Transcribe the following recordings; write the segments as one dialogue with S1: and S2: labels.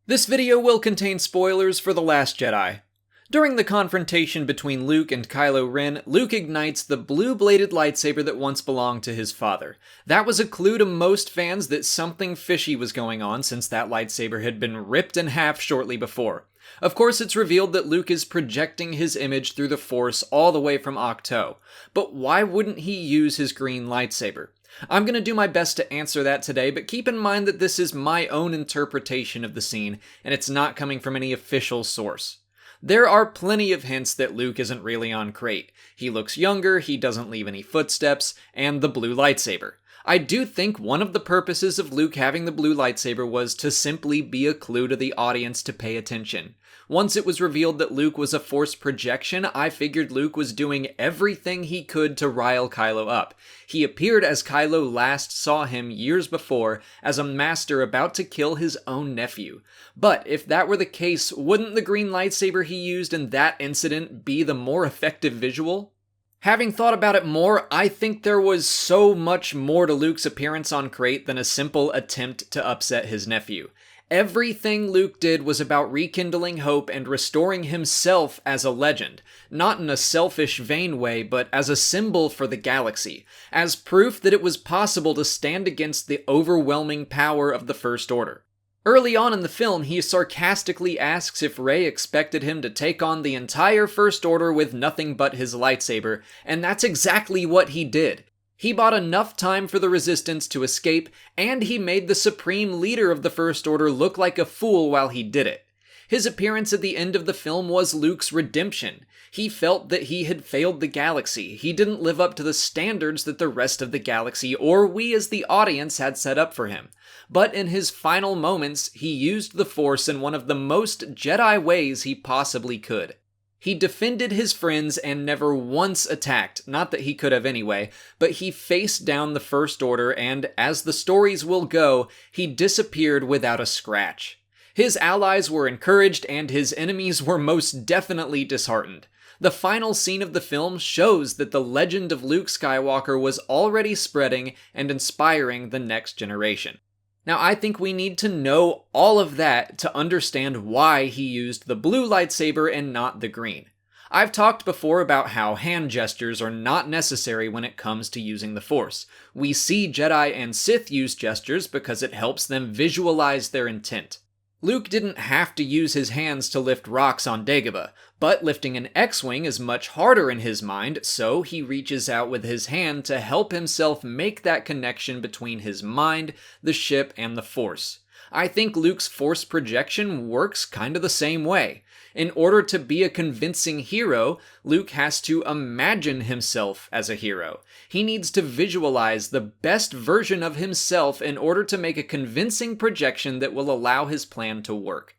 S1: This video will contain spoilers for The Last Jedi. During the confrontation between Luke and Kylo Ren, Luke ignites the blue-bladed lightsaber that once belonged to his father. That was a clue to most fans that something fishy was going on since that lightsaber had been ripped in half shortly before. Of course, it's revealed that Luke is projecting his image through the Force all the way from Ahch-To. But why wouldn't he use his green lightsaber? I'm going to do my best to answer that today, but keep in mind that this is my own interpretation of the scene, and it's not coming from any official source. There are plenty of hints that Luke isn't really on Crait. He looks younger, he doesn't leave any footsteps, and the blue lightsaber. I do think one of the purposes of Luke having the blue lightsaber was to simply be a clue to the audience to pay attention. Once it was revealed that Luke was a Force projection, I figured Luke was doing everything he could to rile Kylo up. He appeared as Kylo last saw him years before, as a master about to kill his own nephew. But if that were the case, wouldn't the green lightsaber he used in that incident be the more effective visual? Having thought about it more, I think there was so much more to Luke's appearance on Crait than a simple attempt to upset his nephew. Everything Luke did was about rekindling hope and restoring himself as a legend, not in a selfish, vain way, but as a symbol for the galaxy, as proof that it was possible to stand against the overwhelming power of the First Order. Early on in the film, he sarcastically asks if Rey expected him to take on the entire First Order with nothing but his lightsaber, and that's exactly what he did. He bought enough time for the Resistance to escape, and he made the Supreme Leader of the First Order look like a fool while he did it. His appearance at the end of the film was Luke's redemption. He felt that he had failed the galaxy. He didn't live up to the standards that the rest of the galaxy, or we as the audience, had set up for him. But in his final moments, he used the Force in one of the most Jedi ways he possibly could. He defended his friends and never once attacked, not that he could have anyway, but he faced down the First Order and, as the stories will go, he disappeared without a scratch. His allies were encouraged and his enemies were most definitely disheartened. The final scene of the film shows that the legend of Luke Skywalker was already spreading and inspiring the next generation. Now, I think we need to know all of that to understand why he used the blue lightsaber and not the green. I've talked before about how hand gestures are not necessary when it comes to using the Force. We see Jedi and Sith use gestures because it helps them visualize their intent. Luke didn't have to use his hands to lift rocks on Dagobah, but lifting an X-Wing is much harder in his mind, so he reaches out with his hand to help himself make that connection between his mind, the ship, and the Force. I think Luke's Force projection works kind of the same way. In order to be a convincing hero, Luke has to imagine himself as a hero. He needs to visualize the best version of himself in order to make a convincing projection that will allow his plan to work.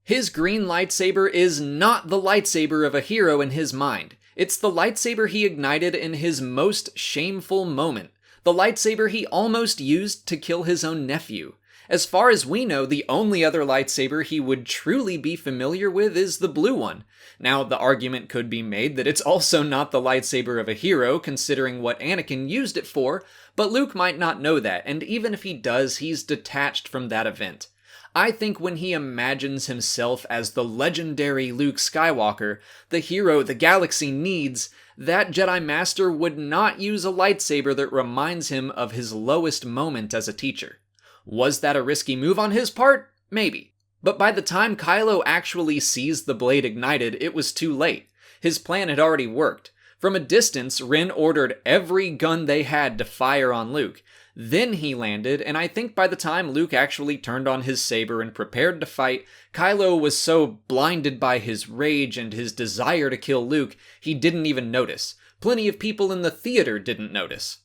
S1: His green lightsaber is not the lightsaber of a hero in his mind. It's the lightsaber he ignited in his most shameful moment. The lightsaber he almost used to kill his own nephew. As far as we know, the only other lightsaber he would truly be familiar with is the blue one. Now, the argument could be made that it's also not the lightsaber of a hero, considering what Anakin used it for, but Luke might not know that, and even if he does, he's detached from that event. I think when he imagines himself as the legendary Luke Skywalker, the hero the galaxy needs, that Jedi Master would not use a lightsaber that reminds him of his lowest moment as a teacher. Was that a risky move on his part? Maybe. But by the time Kylo actually sees the blade ignited, it was too late. His plan had already worked. From a distance, Ren ordered every gun they had to fire on Luke. Then he landed, and I think by the time Luke actually turned on his saber and prepared to fight, Kylo was so blinded by his rage and his desire to kill Luke, he didn't even notice. Plenty of people in the theater didn't notice.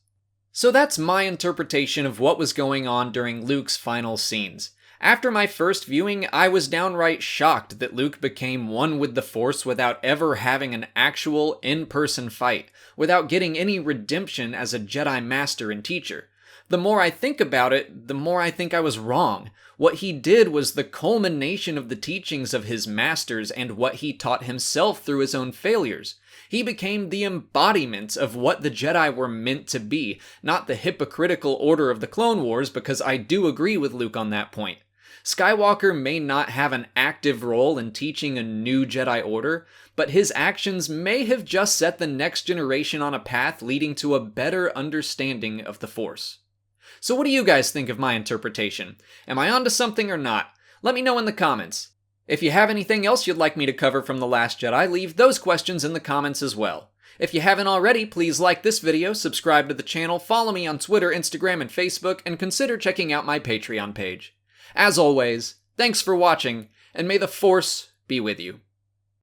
S1: So that's my interpretation of what was going on during Luke's final scenes. After my first viewing, I was downright shocked that Luke became one with the Force without ever having an actual in-person fight, without getting any redemption as a Jedi Master and teacher. The more I think about it, the more I think I was wrong. What he did was the culmination of the teachings of his masters and what he taught himself through his own failures. He became the embodiment of what the Jedi were meant to be, not the hypocritical order of the Clone Wars, because I do agree with Luke on that point. Skywalker may not have an active role in teaching a new Jedi Order, but his actions may have just set the next generation on a path leading to a better understanding of the Force. So what do you guys think of my interpretation? Am I onto something or not? Let me know in the comments. If you have anything else you'd like me to cover from The Last Jedi, leave those questions in the comments as well. If you haven't already, please like this video, subscribe to the channel, follow me on Twitter, Instagram, and Facebook, and consider checking out my Patreon page. As always, thanks for watching, and may the Force be with you.